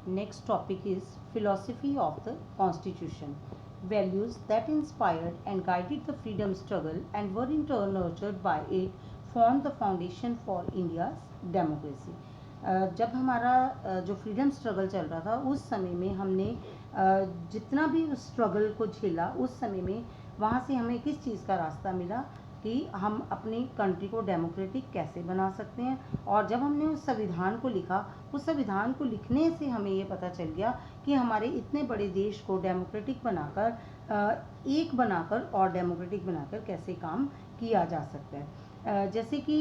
Next topic is philosophy of the Constitution. Values that inspired and guided the freedom struggle and were in turn nurtured by it formed the foundation for India's democracy. जब हमारा जो freedom struggle चल रहा था उस समय में हमने जितना भी उस स्ट्रगल को झेला उस समय में वहाँ से हमें किस चीज़ का रास्ता मिला कि हम अपनी कंट्री को डेमोक्रेटिक कैसे बना सकते हैं। और जब हमने उस संविधान को लिखा, उस संविधान को लिखने से हमें ये पता चल गया कि हमारे इतने बड़े देश को डेमोक्रेटिक बनाकर एक बनाकर और डेमोक्रेटिक बनाकर कैसे काम किया जा सकता है। जैसे कि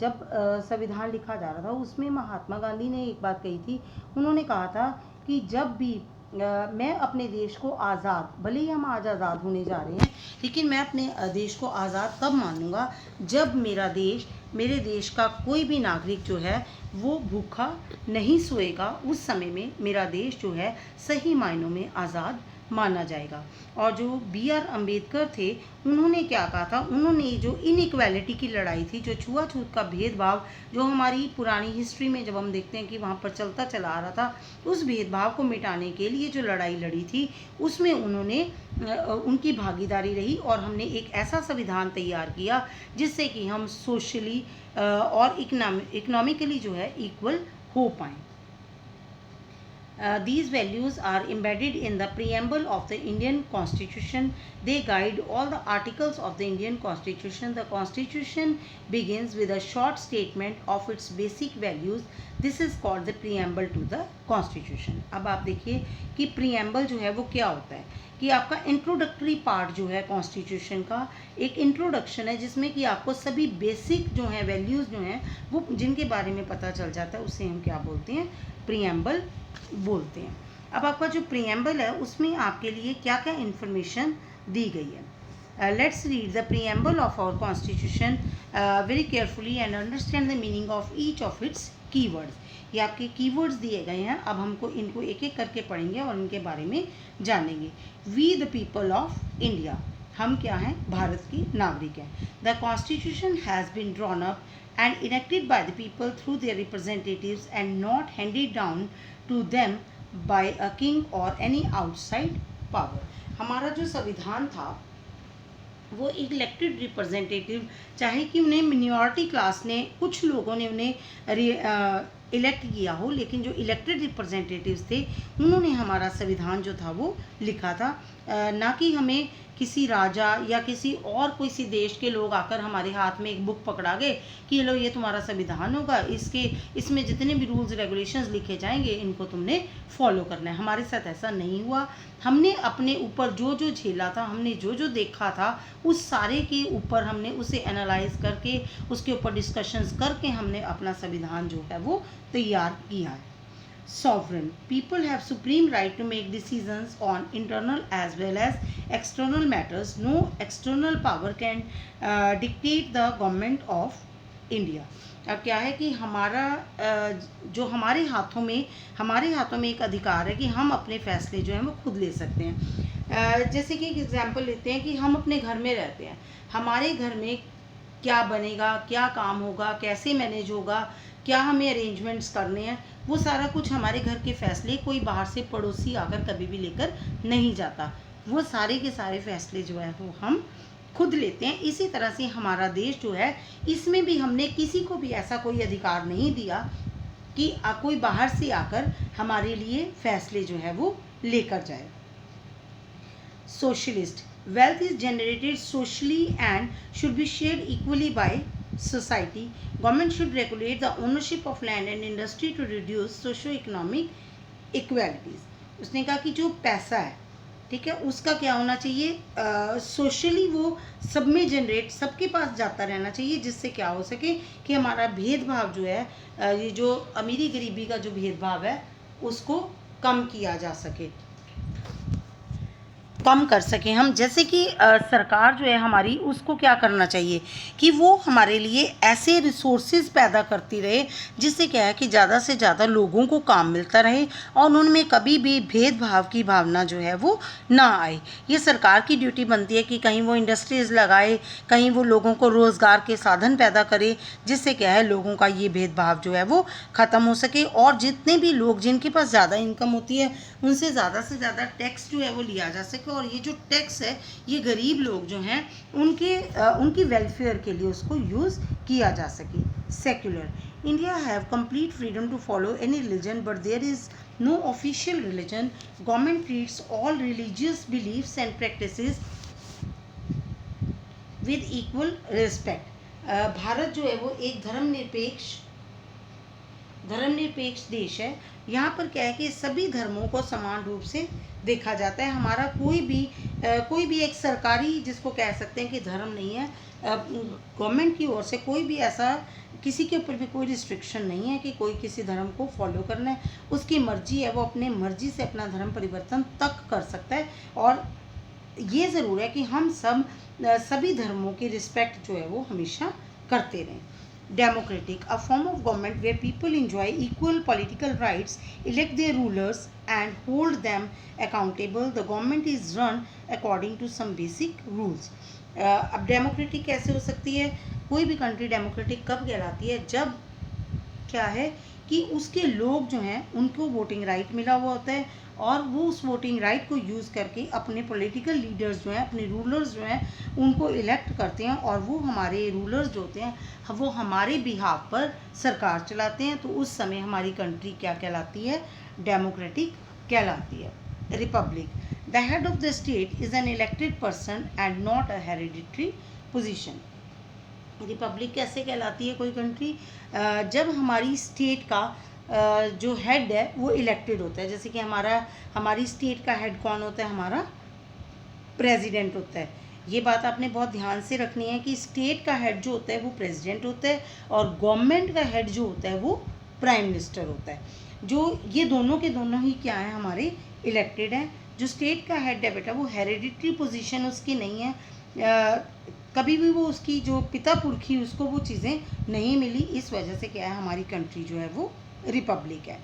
जब संविधान लिखा जा रहा था उसमें महात्मा गांधी ने एक बात कही थी। उन्होंने कहा था कि जब भी मैं अपने देश को आज़ाद, भले ही हम आज आज़ाद होने जा रहे हैं, लेकिन मैं अपने देश को आज़ाद तब मानूंगा जब मेरे देश का कोई भी नागरिक जो है वो भूखा नहीं सोएगा। उस समय में मेरा देश जो है सही मायनों में आज़ाद माना जाएगा। और जो B.R. अम्बेडकर थे उन्होंने क्या कहा था, उन्होंने जो इनइक्वालिटी की लड़ाई थी, जो छुआछूत का भेदभाव जो हमारी पुरानी हिस्ट्री में जब हम देखते हैं कि वहाँ पर चलता चला आ रहा था, उस भेदभाव को मिटाने के लिए जो लड़ाई लड़ी थी उसमें उन्होंने उनकी भागीदारी रही और हमने एक ऐसा संविधान तैयार किया जिससे कि हम सोशली और इकोनॉमिकली जो है इक्वल हो पाएँ। These values are embedded in the preamble of the Indian Constitution. They guide all the articles of the Indian Constitution. The Constitution begins with a short statement of its basic values. This is called the preamble to the Constitution. अब आप देखिए कि preamble जो है वो क्या होता है कि आपका इंट्रोडक्टरी पार्ट जो है कॉन्स्टिट्यूशन का एक इंट्रोडक्शन है जिसमें कि आपको सभी बेसिक जो है वैल्यूज़ जो हैं वो जिनके बारे में पता चल जाता है उसे हम क्या बोलते हैं, प्रीएम्बल बोलते हैं। अब आपका जो प्रीएम्बल है उसमें आपके लिए क्या क्या इन्फॉर्मेशन दी गई है। Let's read the preamble of our constitution very carefully and understand the meaning of each of its keywords. ये आपके कीवर्ड्स दिए गए हैं। अब हमको इनको एक एक करके पढ़ेंगे और इनके बारे में जानेंगे। We the people of India, हम क्या हैं, भारत की नागरिक हैं। The constitution has been drawn up and enacted by the people through their representatives and not handed down to them by a king or any outside power। हमारा जो संविधान था वो इलेक्टेड रिप्रेजेंटेटिव, चाहे कि उन्हें मिनॉरिटी क्लास ने, कुछ लोगों ने उन्हें इलेक्ट किया हो, लेकिन जो इलेक्टेड रिप्रेजेंटेटिव्स थे उन्होंने हमारा संविधान जो था वो लिखा था। ना कि हमें किसी राजा या किसी और किसी देश के लोग आकर हमारे हाथ में एक बुक पकड़ा गए कि लो ये तुम्हारा संविधान होगा, इसमें जितने भी रूल्स रेगुलेशंस लिखे जाएंगे इनको तुमने फॉलो करना है। हमारे साथ ऐसा नहीं हुआ। हमने अपने ऊपर जो जो झेला था, हमने जो जो देखा था, उस सारे के ऊपर हमने उसे एनालाइज करके उसके ऊपर डिस्कशंस करके हमने अपना संविधान जो है वो तैयार किया है। Sovereign, people have supreme right to make decisions on internal as well as external matters. No external power can dictate the government of India। अब क्या है कि हमारा जो हमारे हाथों में एक अधिकार है कि हम अपने फैसले जो हैं वो खुद ले सकते हैं। जैसे कि एक एग्जांपल लेते हैं कि हम अपने घर में रहते हैं, हमारे घर में क्या बनेगा, क्या काम होगा, कैसे मैनेज होगा, क्या हमें अरेंजमेंट्स करने हैं, वो सारा कुछ हमारे घर के फैसले कोई बाहर से पड़ोसी आकर कभी भी लेकर नहीं जाता। वो सारे के सारे फैसले जो है वो हम खुद लेते हैं। इसी तरह से हमारा देश जो है इसमें भी हमने किसी को भी ऐसा कोई अधिकार नहीं दिया कि कोई बाहर से आकर हमारे लिए फैसले जो है वो लेकर जाए। Socialist, wealth is generated socially and should be shared equally by society. Government should regulate the ownership of land and industry to reduce socio-economic inequalities। उसने कहा कि जो पैसा है, ठीक है, उसका क्या होना चाहिए, सोशली वो सब में जनरेट, सबके पास जाता रहना चाहिए, जिससे क्या हो सके कि हमारा भेदभाव जो है, ये जो अमीरी गरीबी का जो भेदभाव है उसको कम किया जा सके। कम कर सकें हम। जैसे कि सरकार जो है हमारी, उसको क्या करना चाहिए कि वो हमारे लिए ऐसे रिसोर्सेज पैदा करती रहे जिससे क्या है कि ज़्यादा से ज़्यादा लोगों को काम मिलता रहे और उनमें कभी भी भेदभाव की भावना जो है वो ना आए। ये सरकार की ड्यूटी बनती है कि कहीं वो इंडस्ट्रीज़ लगाए, कहीं वो लोगों को रोज़गार के साधन पैदा करे, जिससे क्या है लोगों का ये भेदभाव जो है वो ख़त्म हो सके और जितने भी लोग जिनके पास ज़्यादा इनकम होती है उनसे ज़्यादा टैक्स जो है वो लिया जा सके और ये जो टैक्स है ये गरीब लोग जो हैं उनकी वेलफेयर के लिए उसको यूज़ किया जा सके। Secular India have complete freedom to follow any religion but there is no official religion. Government treats all religious beliefs and practices with equal respect. Bharat जो है वो एक धर्मनिरपेक्ष देश है। यहाँ पर क्या है कि सभी धर्मों को समान रूप से देखा जाता है। हमारा कोई भी एक सरकारी, जिसको कह सकते हैं कि धर्म नहीं है, गवर्नमेंट की ओर से कोई भी ऐसा किसी के ऊपर भी कोई रिस्ट्रिक्शन नहीं है कि कोई किसी धर्म को फॉलो करना है। उसकी मर्जी है, वो अपने मर्जी से अपना धर्म परिवर्तन तक कर सकता है। और ये ज़रूर है कि हम सभी धर्मों की रिस्पेक्ट जो है वो हमेशा करते रहें। Democratic, a form of government where people enjoy equal political rights, elect their rulers and hold them accountable. The government is run according to some basic rules. अब डेमोक्रेटिक कैसे हो सकती है? कोई भी कंट्री डेमोक्रेटिक कब कहलाती है? जब क्या है कि उसके लोग जो हैं उनको वोटिंग राइट मिला हुआ होता है और वो उस वोटिंग राइट को यूज़ करके अपने पॉलिटिकल लीडर्स जो हैं, अपने रूलर्स जो हैं, उनको इलेक्ट करते हैं और वो हमारे रूलर्स जो होते हैं वो हमारे बिहाफ पर सरकार चलाते हैं। तो उस समय हमारी कंट्री क्या कहलाती है? डेमोक्रेटिक कहलाती है। Republic, the head of the state is an elected person and not a hereditary position. Republic कैसे कहलाती है कोई कंट्री? जब हमारी स्टेट का जो हेड है वो इलेक्टेड होता है। जैसे कि हमारी स्टेट का हेड कौन होता है? हमारा प्रेसिडेंट होता है। ये बात आपने बहुत ध्यान से रखनी है कि स्टेट का हेड जो होता है वो प्रेसिडेंट होता है और गवर्नमेंट का हेड जो होता है वो प्राइम मिनिस्टर होता है। जो ये दोनों के दोनों ही क्या है? हमारे इलेक्टेड हैं। जो स्टेट का हेड है बेटा, वो हेरिडिटरी पोजीशन उसकी नहीं है। कभी भी वो उसकी जो पिता पुरखी उसको वो चीज़ें नहीं मिली। इस वजह से क्या है, हमारी कंट्री जो है वो रिपब्लिक है।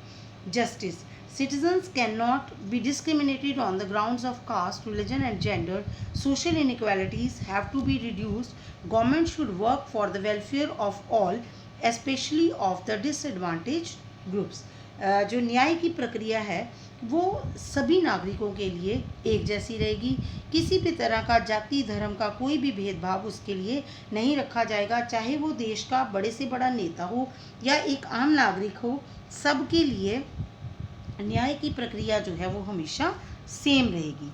Justice, citizens cannot be discriminated on the grounds of caste, religion and gender. Social inequalities have to be reduced. Government should work for the welfare of all, especially of the disadvantaged groups. जो न्याय की प्रक्रिया है वो सभी नागरिकों के लिए एक जैसी रहेगी। किसी भी तरह का जाति धर्म का कोई भी भेदभाव उसके लिए नहीं रखा जाएगा, चाहे वो देश का बड़े से बड़ा नेता हो या एक आम नागरिक हो। सबके लिए न्याय की प्रक्रिया जो है वो हमेशा सेम रहेगी।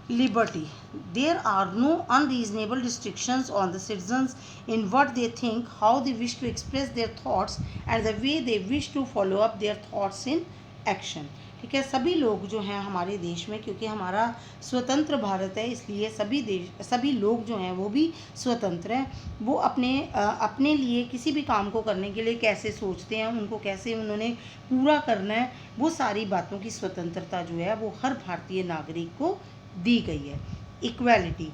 Liberty, there are no unreasonable restrictions on the citizens in what they think, how they wish to express their thoughts and the way they wish to follow up their thoughts in action. ठीक है, सभी लोग जो हैं हमारे देश में, क्योंकि हमारा स्वतंत्र भारत है, इसलिए सभी लोग जो हैं वो भी स्वतंत्र हैं। वो अपने लिए किसी भी काम को करने के लिए कैसे सोचते हैं, उनको कैसे उन्होंने पूरा करना है, वो सारी बातों की स्वतंत्रता जो है वो हर भारतीय नागरिक को दी गई है। Equality,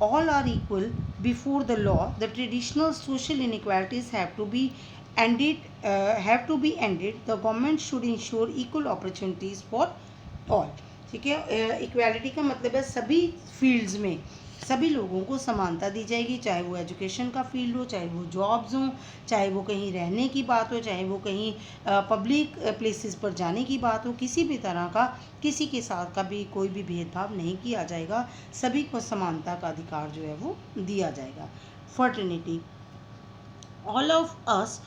all are equal before the law. The traditional social inequalities have to be ended. The government should ensure equal opportunities for all. ठीक है, इक्वालिटी का मतलब है सभी फील्ड्स में सभी लोगों को समानता दी जाएगी, चाहे वो एजुकेशन का फील्ड हो, चाहे वो जॉब्स हों, चाहे वो कहीं रहने की बात हो, चाहे वो कहीं पब्लिक प्लेसेस पर जाने की बात हो। किसी भी तरह का किसी के साथ का भी कोई भी भेदभाव नहीं किया जाएगा, सभी को समानता का अधिकार जो है वो दिया जाएगा। Fraternity, all of us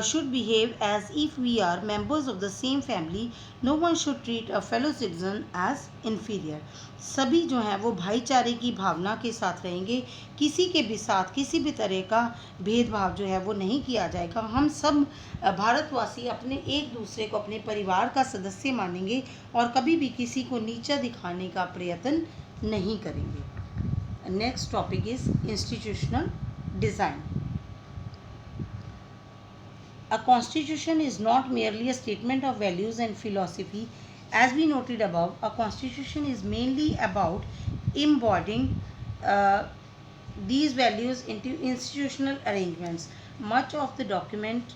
should behave as if we are members of the same family. No one should treat a fellow citizen as inferior. सभी जो हैं वो भाईचारे की भावना के साथ रहेंगे, किसी के भी साथ किसी भी तरह का भेदभाव जो है वो नहीं किया जाएगा। हम सब भारतवासी अपने एक दूसरे को अपने परिवार का सदस्य मानेंगे और कभी भी किसी को नीचा दिखाने का प्रयत्न नहीं करेंगे। Next topic is institutional design. A constitution is not merely a statement of values and philosophy. as we noted above, a constitution is mainly about embodying these values into institutional arrangements. Much of the document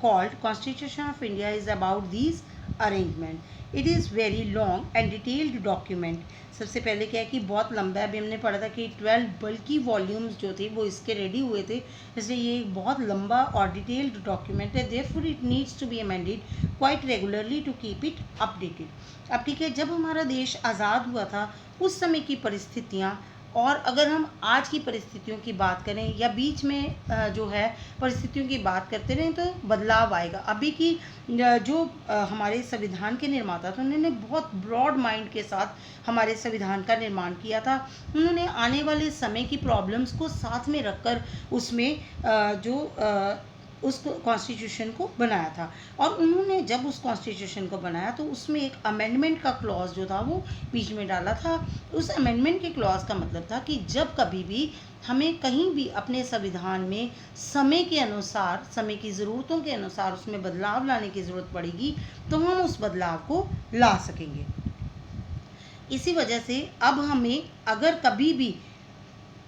called Constitution of India is about these arrangement. It is very long and detailed document. सबसे पहले क्या है कि बहुत लंबा है. अभी हमने पढ़ा था कि 12 बल्कि वॉल्यूम्स जो थे वो इसके रेडी हुए थे, इसलिए ये एक बहुत लंबा और डिटेल्ड डॉक्यूमेंट है. Therefore it needs to be amended quite regularly to keep it updated. अब ठीक है, जब हमारा देश आज़ाद हुआ था उस समय की परिस्थितियाँ और अगर हम आज की परिस्थितियों की बात करें या बीच में जो है परिस्थितियों की बात करते रहें तो बदलाव आएगा. अभी की जो हमारे संविधान के निर्माता थे उन्होंने बहुत ब्रॉड माइंड के साथ हमारे संविधान का निर्माण किया था. उन्होंने आने वाले समय की प्रॉब्लम्स को साथ में रखकर उसमें उस कॉन्स्टिट्यूशन को बनाया था. और उन्होंने जब उस कॉन्स्टिट्यूशन को बनाया तो उसमें एक अमेंडमेंट का क्लॉज जो था वो बीच में डाला था. उस अमेंडमेंट के क्लॉज का मतलब था कि जब कभी भी हमें कहीं भी अपने संविधान में समय के अनुसार, समय की ज़रूरतों के अनुसार उसमें बदलाव लाने की ज़रूरत पड़ेगी तो हम उस बदलाव को ला सकेंगे. इसी वजह से अब हमें अगर कभी भी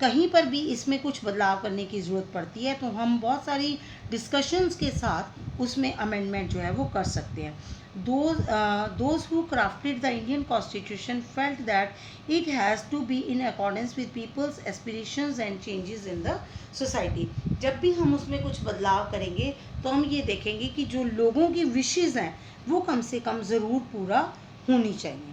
कहीं पर भी इसमें कुछ बदलाव करने की ज़रूरत पड़ती है तो हम बहुत सारी डिस्कशंस के साथ उसमें अमेंडमेंट जो है वो कर सकते हैं. Those who crafted the Indian Constitution felt that it has to be in accordance with people's aspirations and changes in the society. जब भी हम उसमें कुछ बदलाव करेंगे तो हम ये देखेंगे कि जो लोगों की विशेज़ हैं वो कम से कम ज़रूर पूरा होनी चाहिए.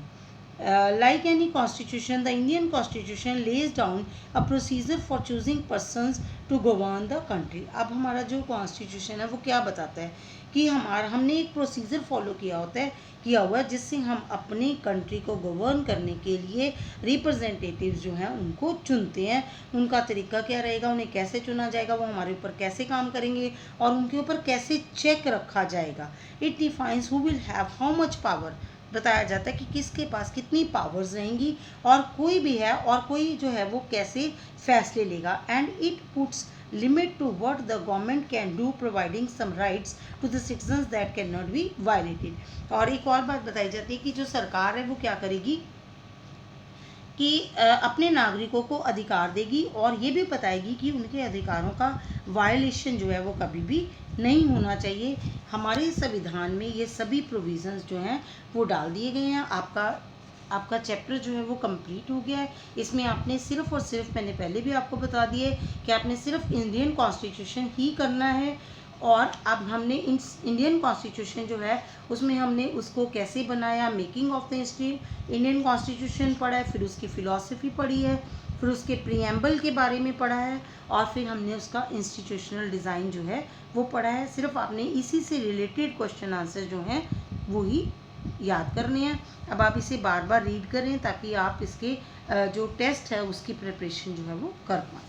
Like any constitution, the Indian Constitution lays down a procedure for choosing persons to govern the country. अब हमारा जो कॉन्स्टिट्यूशन है वो क्या बताता है कि हमने एक प्रोसीजर फॉलो किया हुआ है जिससे हम अपनी कंट्री को गवर्न करने के लिए रिप्रेजेंटेटिव्स जो हैं उनको चुनते हैं. उनका तरीका क्या रहेगा, उन्हें कैसे चुना जाएगा, वो हमारे ऊपर कैसे काम करेंगे और उनके ऊपर कैसे चेक रखा जाएगा. It defines who will have how much power. बताया जाता है कि किसके पास कितनी पावर्स रहेंगी और कोई भी है और कोई जो है वो कैसे फैसले लेगा. And it puts limit to what the government can do, providing some rights to the citizens that can not be violated. और एक और बात बताई जाती है कि जो सरकार है वो क्या करेगी कि अपने नागरिकों को अधिकार देगी और ये भी बताएगी कि उनके अधिकारों का वायलेशन जो है वो कभी भी नहीं होना चाहिए. हमारे संविधान में ये सभी प्रोविज़न्स जो हैं वो डाल दिए गए हैं. आपका चैप्टर जो है वो कंप्लीट हो गया है. इसमें आपने सिर्फ और सिर्फ, मैंने पहले भी आपको बता दिए कि आपने सिर्फ इंडियन कॉन्स्टिट्यूशन ही करना है. और अब हमने इंडियन कॉन्स्टिट्यूशन जो है उसमें हमने उसको कैसे बनाया, making of the Indian constitution पढ़ा है, फिर उसकी फ़िलॉसफी पढ़ी है, फिर उसके प्रीएम्बल के बारे में पढ़ा है और फिर हमने उसका इंस्टीट्यूशनल डिज़ाइन जो है वो पढ़ा है. सिर्फ आपने इसी से रिलेटेड क्वेश्चन आंसर जो हैं वो ही याद करने हैं. अब आप इसे बार बार रीड करें ताकि आप इसके जो टेस्ट है उसकी प्रिपरेशन जो है वो कर पाएँ.